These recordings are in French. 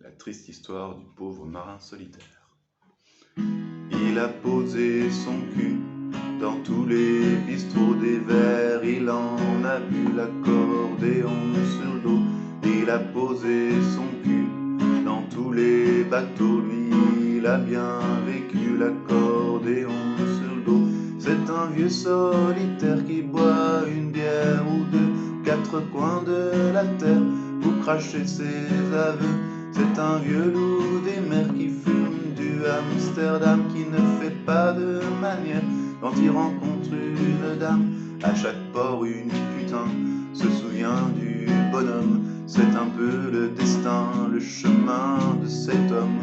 La triste histoire du pauvre marin solitaire. Il a posé son cul dans tous les bistrots des verres, il en a bu l'accordéon sur le dos. Il a posé son cul dans tous les bateaux, lui il a bien vécu l'accordéon sur le dos. C'est un vieux solitaire qui boit une bière ou deux, quatre coins de la terre pour cracher ses aveux. C'est un vieux loup des mers qui fume du Amsterdam, qui ne fait pas de manière quand il rencontre une dame. À chaque port une putain se souvient du bonhomme. C'est un peu le destin, le chemin de cet homme.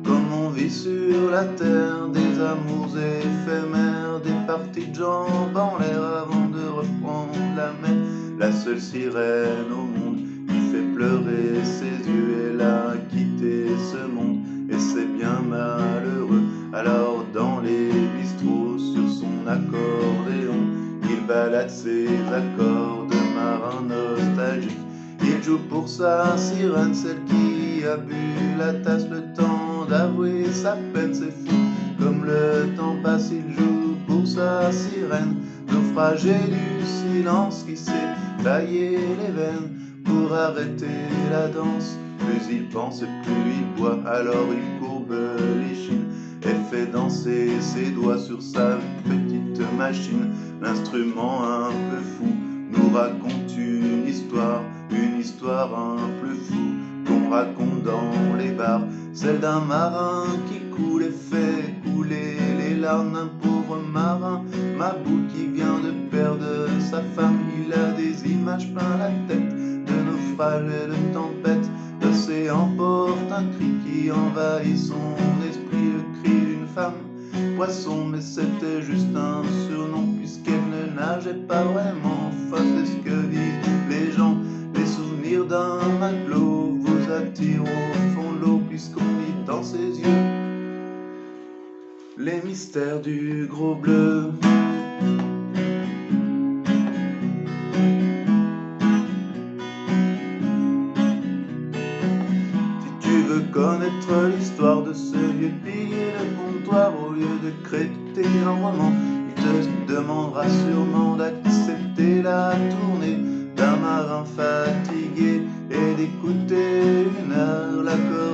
Comme on vit sur la terre, des amours éphémères, des parties de jambes en l'air avant de reprendre la mer. La seule sirène au monde qui fait pleurer ses yeux, elle a quitté ce monde et c'est bien malheureux. Alors dans les bistrots sur son accordéon, il balade ses accords de marin nostalgique. Il joue pour sa sirène, celle qui a bu la tasse, le temps d'avouer sa peine. C'est fou comme le temps passe, il joue pour sa sirène, naufragé du silence qui s'est taillé les veines pour arrêter la danse. Plus il pense, plus il boit, alors il courbe les chines et fait danser ses doigts sur sa petite machine. L'instrument un peu fou nous raconte une histoire un peu floue qu'on raconte dans les bars, celle d'un marin qui coule et fait couler les larmes d'un pauvre marin Mabou qui vient de perdre sa femme. Il a des images plein la tête de naufrages et de tempêtes. L'océan porte un cri qui envahit son esprit, le cri d'une femme poisson, mais c'était juste un surnom puisqu'elle ne nageait pas vraiment. Enfin, c'est ce que disent les gens. Les souvenirs d'un matelot vous attirent au fond de l'eau puisqu'on vit dans ses yeux les mystères du gros bleu. Si tu veux connaître l'histoire de ce vieux pilier de comptoir, au lieu de créditer un roman, il te demandera sûrement d'accepter la tournée d'un marin fatigué et d'écouter une heure l'accordéon